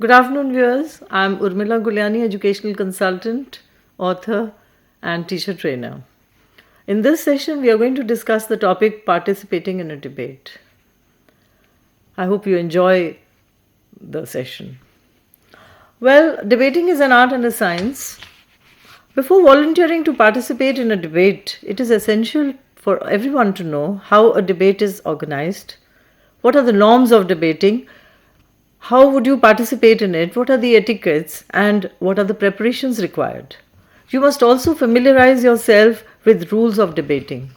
Good afternoon, viewers. I'm Urmila Guliani, educational consultant, author, and teacher trainer. In this session, we are going to discuss the topic participating in a debate. I hope you enjoy the session. Well, debating is an art and a science. Before volunteering to participate in a debate, it is essential for everyone to know how a debate is organized, what are the norms of debating, how would you participate in it, what are the etiquettes, and what are the preparations required. You must also familiarize yourself with rules of debating.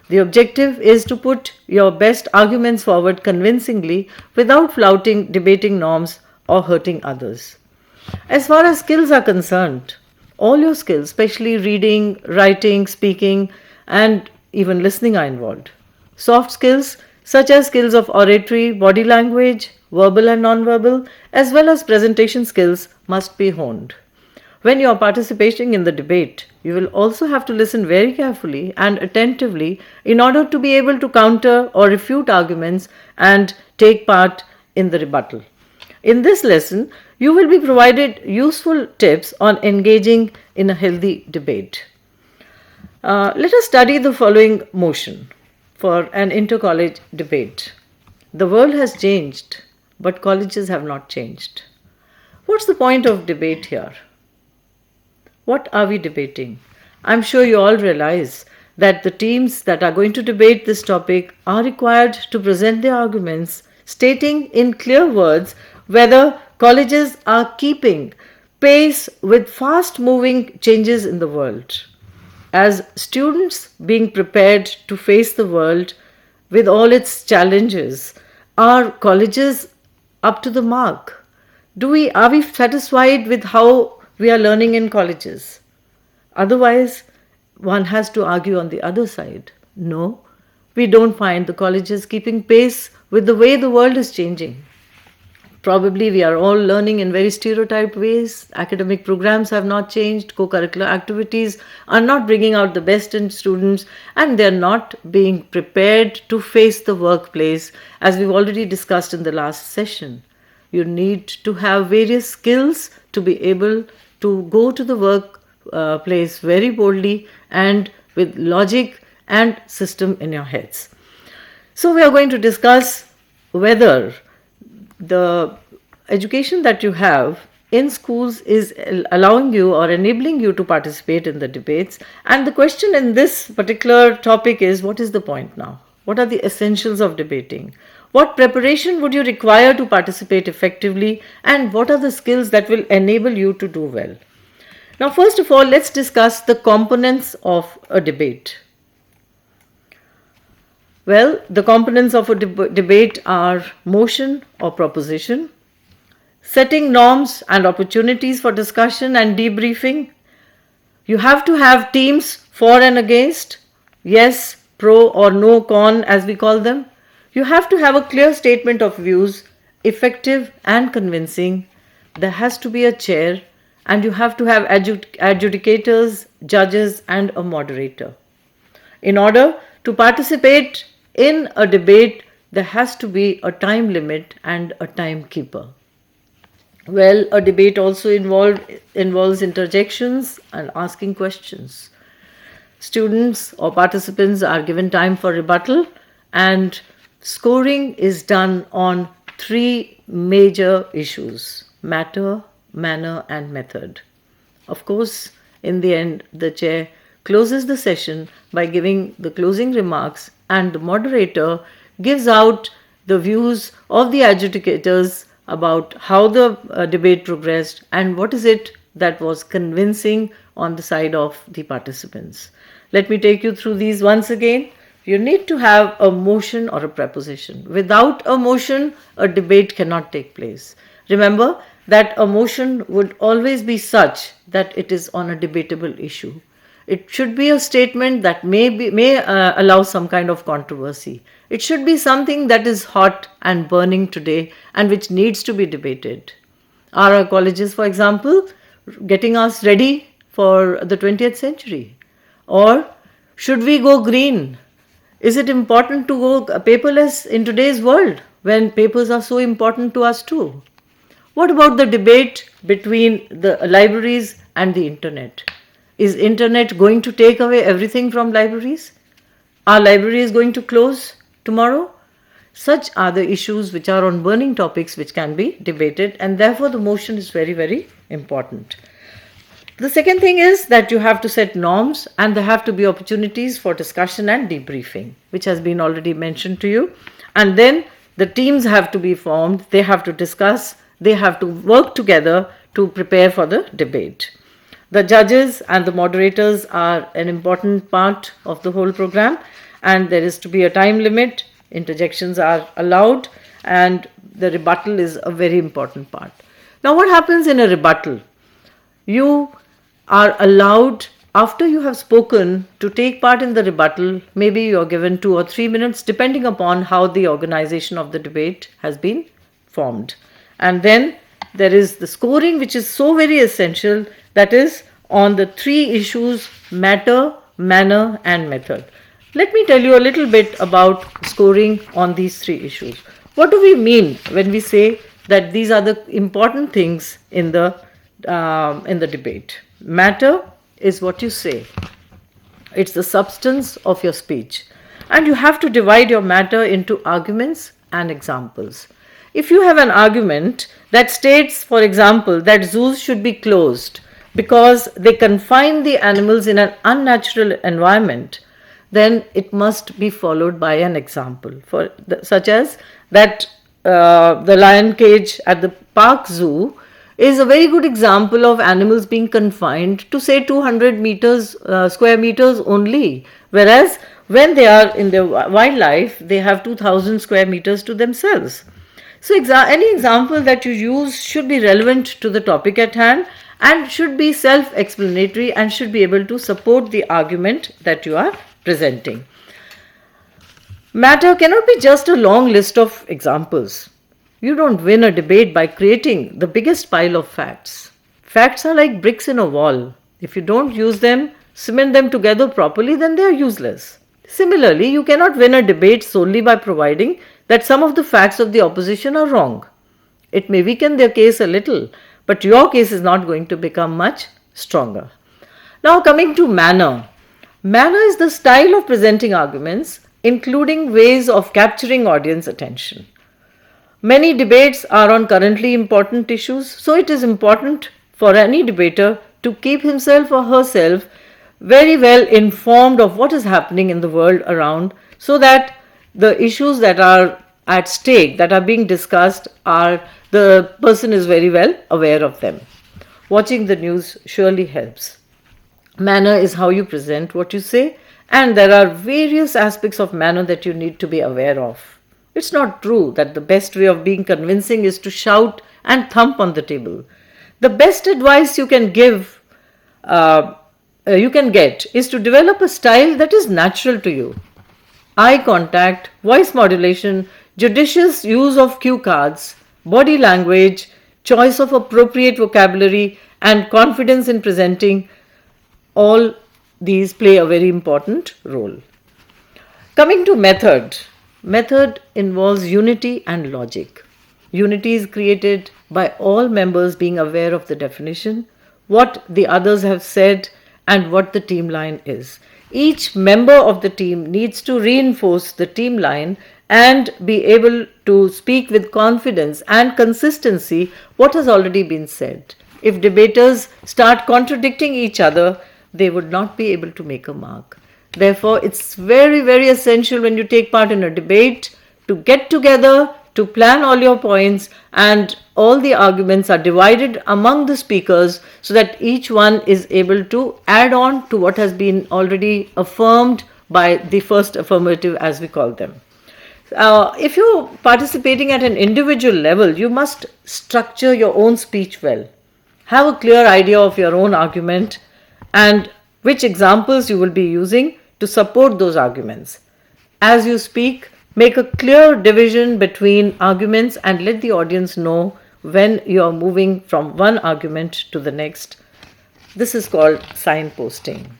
The objective is to put your best arguments forward convincingly without flouting debating norms or hurting others. As far as skills are concerned, all your skills, especially reading, writing, speaking, and even listening, are involved. Soft skills, such as skills of oratory, body language, verbal and non-verbal, as well as presentation skills, must be honed. When you are participating in the debate, you will also have to listen very carefully and attentively in order to be able to counter or refute arguments and take part in the rebuttal. In this lesson, you will be provided useful tips on engaging in a healthy debate. Let us study the following motion for an inter-college debate. The world has changed, but colleges have not changed. What's the point of debate here? What are we debating? I'm sure you all realize that the teams that are going to debate this topic are required to present their arguments, stating in clear words whether colleges are keeping pace with fast moving changes in the world. As students being prepared to face the world with all its challenges, are colleges up to the mark? Are we satisfied with how we are learning in colleges? Otherwise, one has to argue on the other side. No, we don't find the colleges keeping pace with the way the world is changing. Probably we are all learning in very stereotyped ways. Academic programs have not changed. Co-curricular activities are not bringing out the best in students, and they are not being prepared to face the workplace, as we've already discussed in the last session. You need to have various skills to be able to go to the workplace very boldly and with logic and system in your heads. So we are going to discuss whether the education that you have in schools is allowing you or enabling you to participate in the debates. And the question in this particular topic is, what is the point now? What are the essentials of debating? What preparation would you require to participate effectively? And what are the skills that will enable you to do well? Now, first of all, let's discuss the components of a debate. Well, the components of a debate are motion or proposition, setting norms and opportunities for discussion and debriefing. You have to have teams for and against, yes, pro or no, con, as we call them. You have to have a clear statement of views, effective and convincing. There has to be a chair, and you have to have adjudicators, judges, and a moderator. In order to participate in a debate, there has to be a time limit and a timekeeper. Well, a debate also involves interjections and asking questions. Students or participants are given time for rebuttal, and scoring is done on three major issues: matter, manner, and method. Of course, in the end, the chair closes the session by giving the closing remarks, and the moderator gives out the views of the adjudicators about how the debate progressed and what is it that was convincing on the side of the participants. Let me take you through these once again. You need to have a motion or a preposition. Without a motion, a debate cannot take place. Remember that a motion would always be such that it is on a debatable issue. It should be a statement that may allow some kind of controversy. It should be something that is hot and burning today and which needs to be debated. Are our colleges, for example, getting us ready for the 20th century? Or should we go green? Is it important to go paperless in today's world when papers are so important to us too? What about the debate between the libraries and the internet? Is internet going to take away everything from libraries? Are libraries going to close tomorrow? Such are the issues which are on burning topics which can be debated, and therefore the motion is very, very important. The second thing is that you have to set norms, and there have to be opportunities for discussion and debriefing, which has been already mentioned to you. And then the teams have to be formed, they have to discuss, they have to work together to prepare for the debate. The judges and the moderators are an important part of the whole program, and there is to be a time limit, interjections are allowed, and the rebuttal is a very important part. Now, what happens in a rebuttal? You are allowed, after you have spoken, to take part in the rebuttal. Maybe you are given 2 or 3 minutes, depending upon how the organization of the debate has been formed. And then there is the scoring, which is so very essential, that is on the 3 issues: matter, manner, and method. Let me tell you a little bit about scoring on these 3 issues. What do we mean when we say that these are the important things in the debate? Matter is what you say. It's the substance of your speech. And you have to divide your matter into arguments and examples. If you have an argument that states, for example, that zoos should be closed because they confine the animals in an unnatural environment, then it must be followed by an example, such as that the lion cage at the Park Zoo is a very good example of animals being confined to, say, 200 square meters only, whereas when they are in the wildlife, they have 2000 square meters to themselves. So any example that you use should be relevant to the topic at hand and should be self-explanatory and should be able to support the argument that you are presenting. Matter cannot be just a long list of examples. You don't win a debate by creating the biggest pile of facts. Facts are like bricks in a wall. If you don't use them, cement them together properly, then they are useless. Similarly, you cannot win a debate solely by providing that some of the facts of the opposition are wrong. It may weaken their case a little, but your case is not going to become much stronger. Now, coming to manner. Manner is the style of presenting arguments, including ways of capturing audience attention. Many debates are on currently important issues, so it is important for any debater to keep himself or herself very well informed of what is happening in the world around, so that the issues that are at stake, that are being discussed, the person is very well aware of them. Watching the news surely helps. Manner is how you present what you say, and there are various aspects of manner that you need to be aware of. It's not true that the best way of being convincing is to shout and thump on the table. The best advice you can get is to develop a style that is natural to you. Eye contact, voice modulation, judicious use of cue cards, body language, choice of appropriate vocabulary, and confidence in presenting, all these play a very important role. Coming to method. Method involves unity and logic. Unity is created by all members being aware of the definition, what the others have said, and what the team line is. Each member of the team needs to reinforce the team line and be able to speak with confidence and consistency what has already been said. If debaters start contradicting each other, they would not be able to make a mark. Therefore, it's very, very essential when you take part in a debate to get together, to plan all your points, and all the arguments are divided among the speakers so that each one is able to add on to what has been already affirmed by the first affirmative, as we call them. If you're participating at an individual level, you must structure your own speech well. Have a clear idea of your own argument and which examples you will be using to support those arguments. As you speak, make a clear division between arguments and let the audience know when you are moving from one argument to the next. This is called signposting.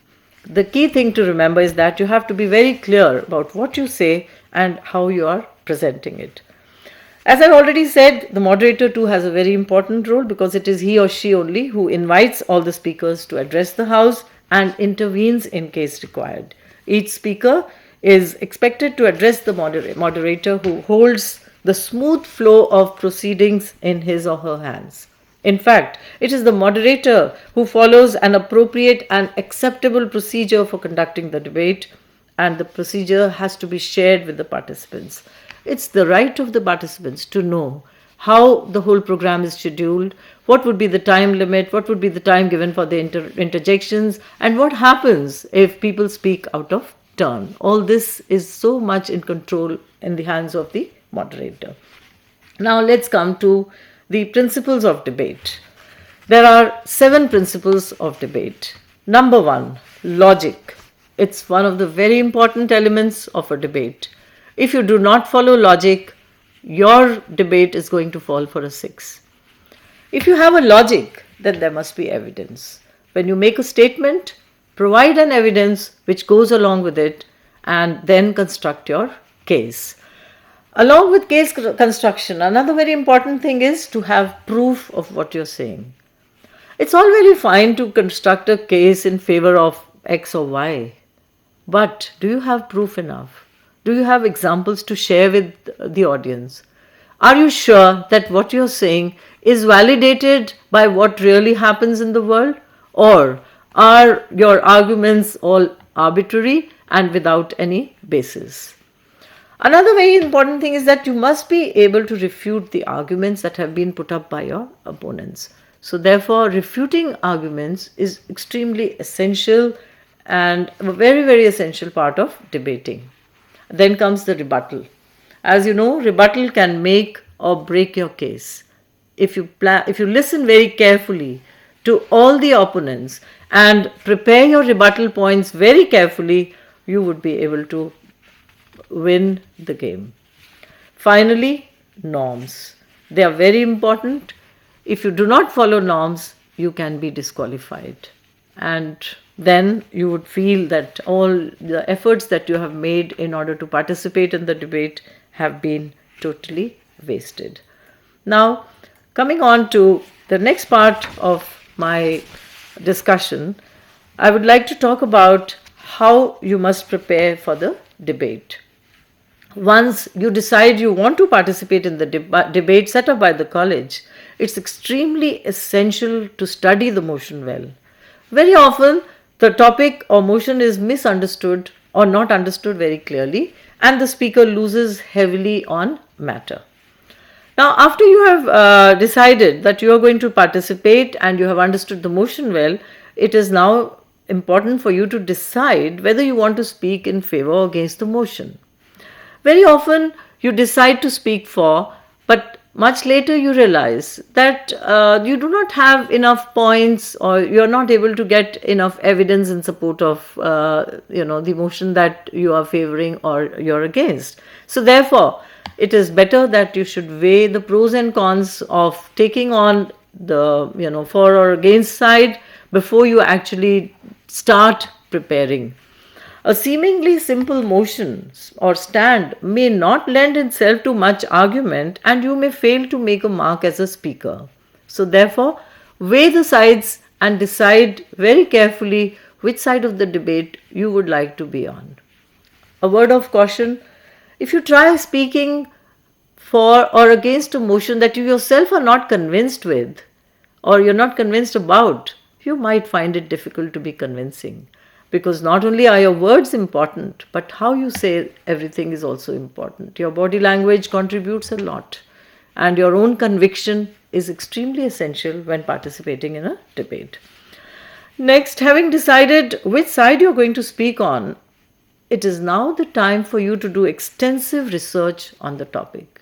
The key thing to remember is that you have to be very clear about what you say and how you are presenting it. As I've already said, the moderator too has a very important role because it is he or she only who invites all the speakers to address the House and intervenes in case required. Each speaker is expected to address the moderator who holds the smooth flow of proceedings in his or her hands. In fact, it is the moderator who follows an appropriate and acceptable procedure for conducting the debate, and the procedure has to be shared with the participants. It's the right of the participants to know how the whole program is scheduled, what would be the time limit, what would be the time given for the interjections, and what happens if people speak out of turn. All this is so much in control in the hands of the moderator. Now let's come to the principles of debate. There are 7 principles of debate. Number 1, logic. It's one of the very important elements of a debate. If you do not follow logic, your debate is going to fall for a 6. If you have a logic, then there must be evidence. When you make a statement, provide an evidence which goes along with it and then construct your case. Along with case construction, another very important thing is to have proof of what you're saying. It's all very fine to construct a case in favor of X or Y, but do you have proof enough? Do you have examples to share with the audience? Are you sure that what you're saying is validated by what really happens in the world? Or are your arguments all arbitrary and without any basis? Another very important thing is that you must be able to refute the arguments that have been put up by your opponents. So therefore, refuting arguments is extremely essential and a very, very essential part of debating. Then comes the rebuttal. As you know, rebuttal can make or break your case. If you listen very carefully to all the opponents and prepare your rebuttal points very carefully, you would be able to win the game. Finally, norms. They are very important. If you do not follow norms, you can be disqualified. And then you would feel that all the efforts that you have made in order to participate in the debate have been totally wasted. Now, coming on to the next part of my discussion, I would like to talk about how you must prepare for the debate. Once you decide you want to participate in the debate set up by the college, it's extremely essential to study the motion well. Very often, the topic or motion is misunderstood or not understood very clearly, and the speaker loses heavily on matter. Now, after you have decided that you are going to participate and you have understood the motion well, it is now important for you to decide whether you want to speak in favor or against the motion. Very often, you decide to speak for, but much later you realize that you do not have enough points or you are not able to get enough evidence in support of the motion that you are favoring or you're against. So therefore, it is better that you should weigh the pros and cons of taking on the for or against side before you actually start preparing. A seemingly simple motion or stand may not lend itself to much argument and you may fail to make a mark as a speaker. So therefore, weigh the sides and decide very carefully which side of the debate you would like to be on. A word of caution: if you try speaking for or against a motion that you yourself are not convinced with or you're not convinced about, you might find it difficult to be convincing. Because not only are your words important, but how you say everything is also important. Your body language contributes a lot, and your own conviction is extremely essential when participating in a debate. Next, having decided which side you're going to speak on, it is now the time for you to do extensive research on the topic.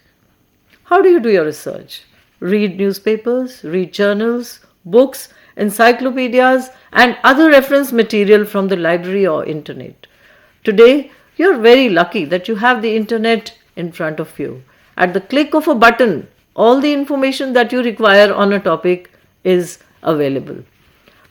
How do you do your research? Read newspapers, read journals, books, encyclopedias, and other reference material from the library or internet. Today, you're very lucky that you have the internet in front of you. At the click of a button, all the information that you require on a topic is available.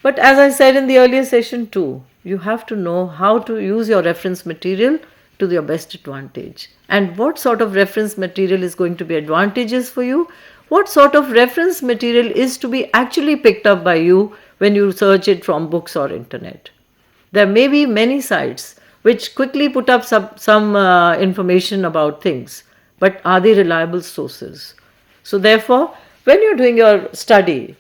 But as I said in the earlier session too, you have to know how to use your reference material to your best advantage. And what sort of reference material is going to be advantageous for you? What sort of reference material is to be actually picked up by you when you search it from books or internet? There may be many sites which quickly put up some information about things, but are they reliable sources? So therefore, when you're doing your study,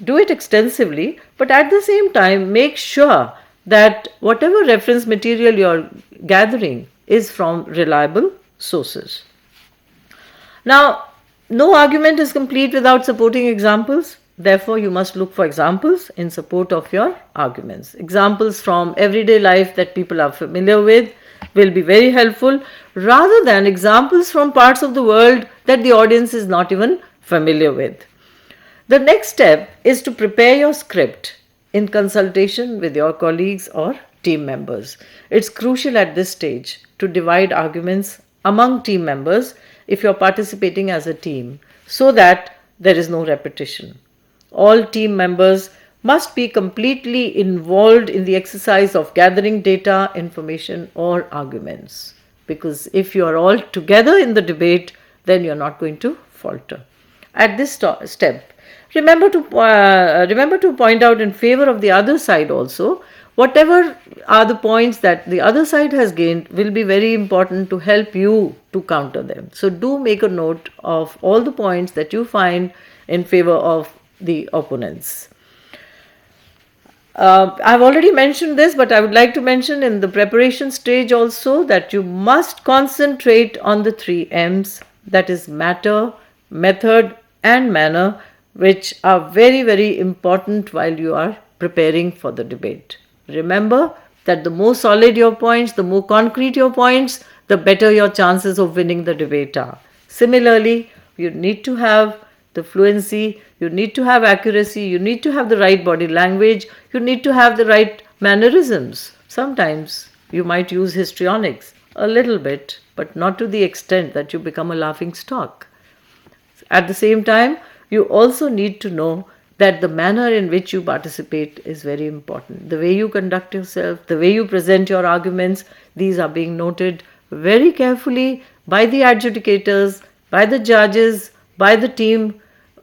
do it extensively, but at the same time make sure that whatever reference material you're gathering is from reliable sources. Now, no argument is complete without supporting examples. Therefore, you must look for examples in support of your arguments. Examples from everyday life that people are familiar with will be very helpful, rather than examples from parts of the world that the audience is not even familiar with. The next step is to prepare your script in consultation with your colleagues or team members. It's crucial at this stage to divide arguments among team members if you're participating as a team, so that there is no repetition. All team members must be completely involved in the exercise of gathering data, information, or arguments. Because if you are all together in the debate, then you're not going to falter. At this step, remember to point out in favor of the other side also. Whatever are the points that the other side has gained will be very important to help you to counter them. So do make a note of all the points that you find in favor of the opponents. I've already mentioned this, but I would like to mention in the preparation stage also that you must concentrate on the 3 M's, that is matter, method, and manner, which are very, very important while you are preparing for the debate. Remember that the more solid your points, the more concrete your points, the better your chances of winning the debate are. Similarly, you need to have the fluency, you need to have accuracy, you need to have the right body language, you need to have the right mannerisms. Sometimes you might use histrionics a little bit, but not to the extent that you become a laughing stock. At the same time, you also need to know that the manner in which you participate is very important. The way you conduct yourself, the way you present your arguments, these are being noted very carefully by the adjudicators, by the judges, by the team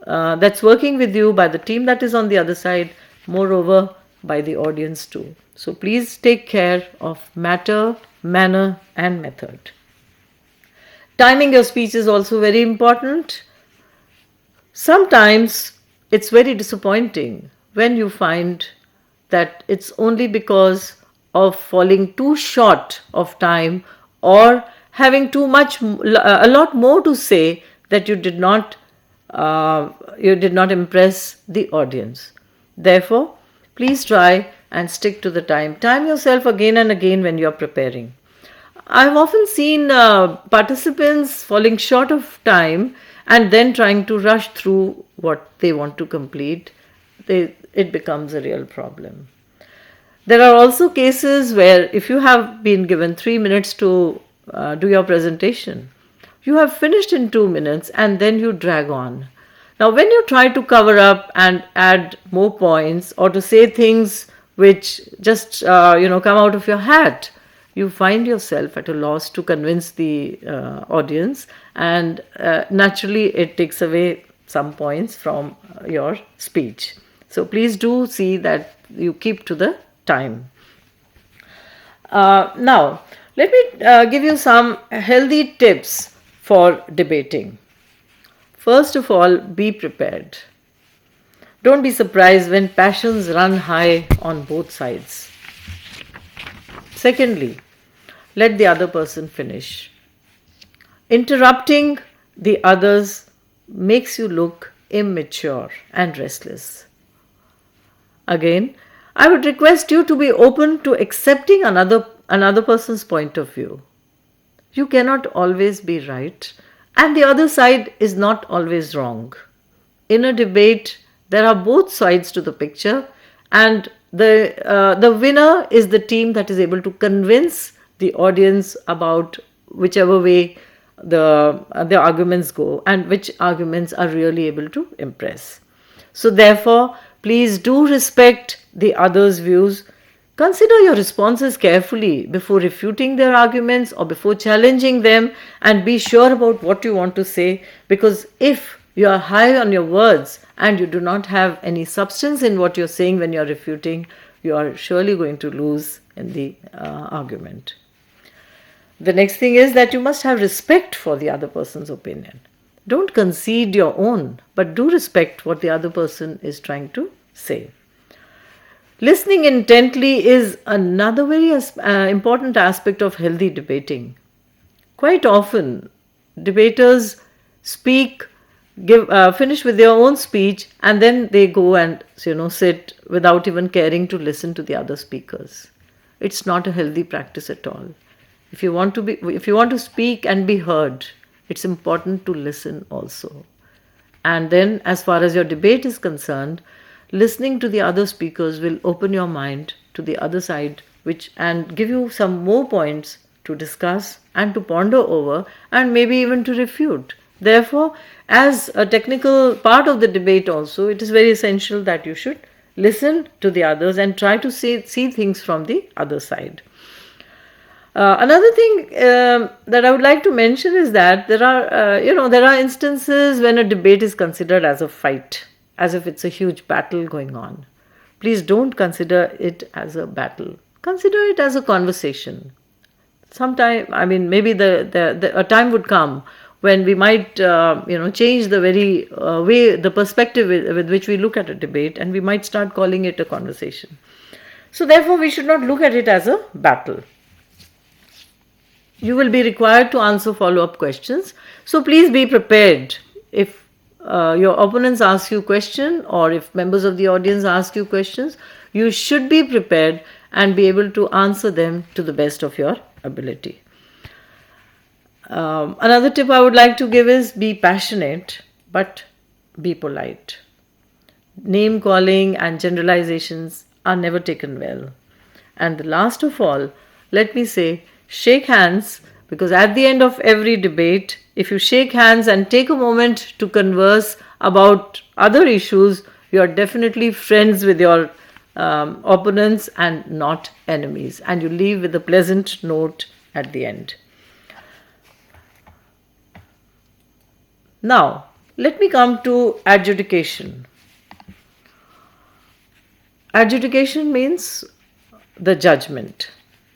that's working with you, by the team that is on the other side, moreover by the audience too. So please take care of matter, manner, and method. Timing your speech is also very important. Sometimes it's very disappointing when you find that it's only because of falling too short of time or having a lot more to say that you did not impress the audience. Therefore, please try and stick to the time. Time yourself again and again when you are preparing. I've often seen participants falling short of time and then trying to rush through what they want to complete. It becomes a real problem. There are also cases where if you have been given 3 minutes to do your presentation, you have finished in 2 minutes and then you drag on. Now, when you try to cover up and add more points or to say things which just come out of your hat, you find yourself at a loss to convince the audience, and naturally it takes away some points from your speech. So please do see that you keep to the time. Now, let me give you some healthy tips for debating. First of all, be prepared. Don't be surprised when passions run high on both sides. Secondly, let the other person finish. Interrupting the others makes you look immature and restless. Again, I would request you to be open to accepting another person's point of view. You cannot always be right, and the other side is not always wrong. In a debate, there are both sides to the picture, and the winner is the team that is able to convince the audience about whichever way the arguments go and which arguments are really able to impress. So therefore, please do respect the other's views, Consider your responses carefully before refuting their arguments or before challenging them, and be sure about what you want to say, because if you are high on your words and you do not have any substance in what you're saying when you're refuting, you are surely going to lose in the argument. The next thing is that you must have respect for the other person's opinion. Don't concede your own, but do respect what the other person is trying to say. Listening intently is another very important aspect of healthy debating. Quite often, debaters speak, finish with their own speech, and then they go and sit without even caring to listen to the other speakers. It's not a healthy practice at all. If you want to speak and be heard, it's important to listen also. And then, as far as your debate is concerned, listening to the other speakers will open your mind to the other side, and give you some more points to discuss and to ponder over, and maybe even to refute. Therefore, as a technical part of the debate also, it is very essential that you should listen to the others and try to see things from the other side. Another thing that I would like to mention is that there are instances when a debate is considered as a fight, as if it's a huge battle going on. Please don't consider it as a battle. Consider it as a conversation. Maybe a time would come when we might, change the very the perspective with which we look at a debate, and we might start calling it a conversation. So therefore, we should not look at it as a battle. You will be required to answer follow-up questions. So please be prepared. If your opponents ask you a question, or if members of the audience ask you questions, you should be prepared and be able to answer them to the best of your ability. Another tip I would like to give is be passionate, but be polite. Name calling and generalizations are never taken well. And the last of all, let me say, shake hands, because at the end of every debate, if you shake hands and take a moment to converse about other issues, you are definitely friends with your opponents and not enemies, and you leave with a pleasant note at the end. Now, let me come to adjudication. Adjudication means the judgment.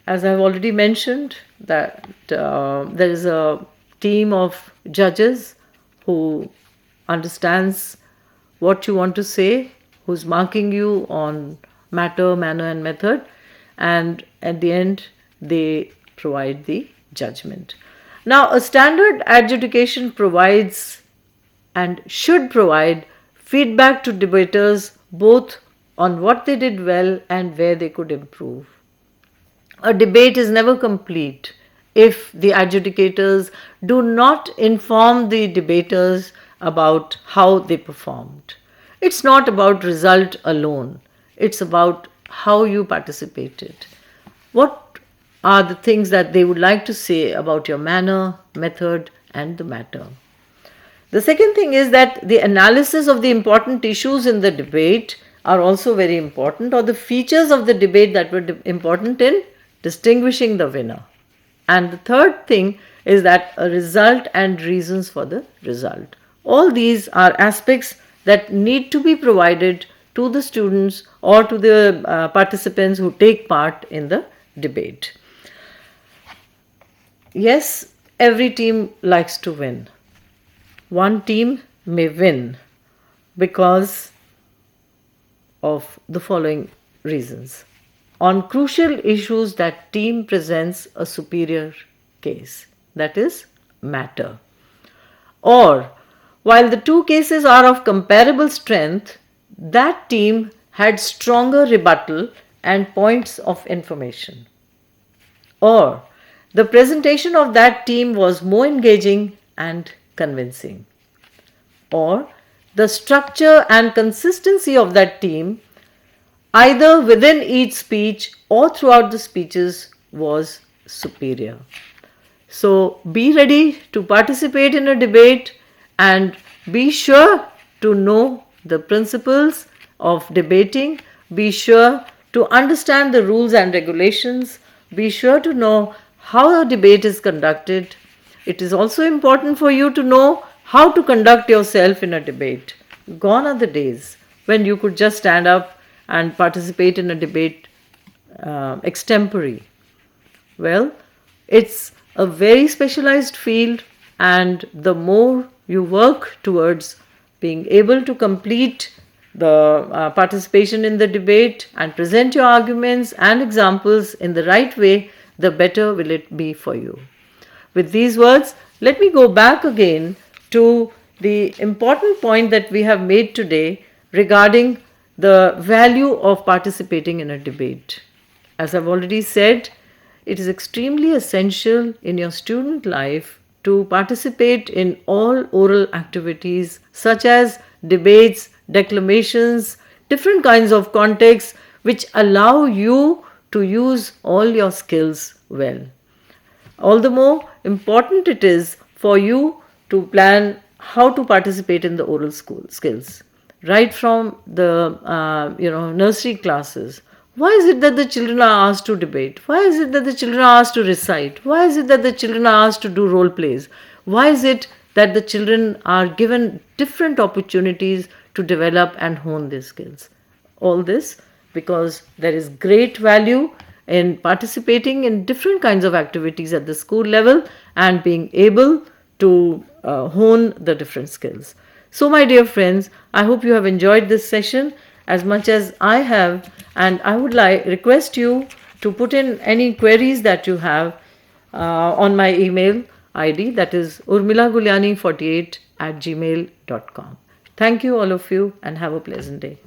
As I've already mentioned, that there is a team of judges who understands what you want to say, who's marking you on matter, manner, and method, and at the end, they provide the judgment. Now, a standard adjudication provides and should provide feedback to debaters both on what they did well and where they could improve. A debate is never complete if the adjudicators do not inform the debaters about how they performed. It's not about result alone. It's about how you participated. What are the things that they would like to say about your manner, method, and the matter? The second thing is that the analysis of the important issues in the debate are also very important, or the features of the debate that were important in distinguishing the winner. And the third thing is that a result and reasons for the result. All these are aspects that need to be provided to the students or to the participants who take part in the debate. Yes, every team likes to win. One team may win because of the following reasons. On crucial issues, that team presents a superior case, that is, matter. Or, while the two cases are of comparable strength, that team had stronger rebuttal and points of information. Or, the presentation of that team was more engaging and convincing. Or, the structure and consistency of that team, either within each speech or throughout the speeches, was superior. So be ready to participate in a debate and be sure to know the principles of debating. Be sure To understand the rules and regulations, be sure to know how a debate is conducted. It is also important for you to know how to conduct yourself in a debate. Gone are the days when you could just stand up and participate in a debate extempore. Well, it's a very specialized field, and the more you work towards being able to complete the participation in the debate and present your arguments and examples in the right way, the better will it be for you. With these words, let me go back again to the important point that we have made today regarding the value of participating in a debate. As I've already said, it is extremely essential in your student life to participate in all oral activities such as debates, declamations, different kinds of contexts which allow you to use all your skills well. All the more important it is for you to plan how to participate in the oral school skills, right from the nursery classes. Why is it that the children are asked to debate? Why is it that the children are asked to recite? Why is it that the children are asked to do role plays? Why is it that the children are given different opportunities to develop and hone their skills? All this because there is great value in participating in different kinds of activities at the school level and being able to hone the different skills. So, my dear friends, I hope you have enjoyed this session as much as I have, and I would request you to put in any queries that you have on my email ID, that is urmilaguliani48@gmail.com. Thank you all of you, and have a pleasant day.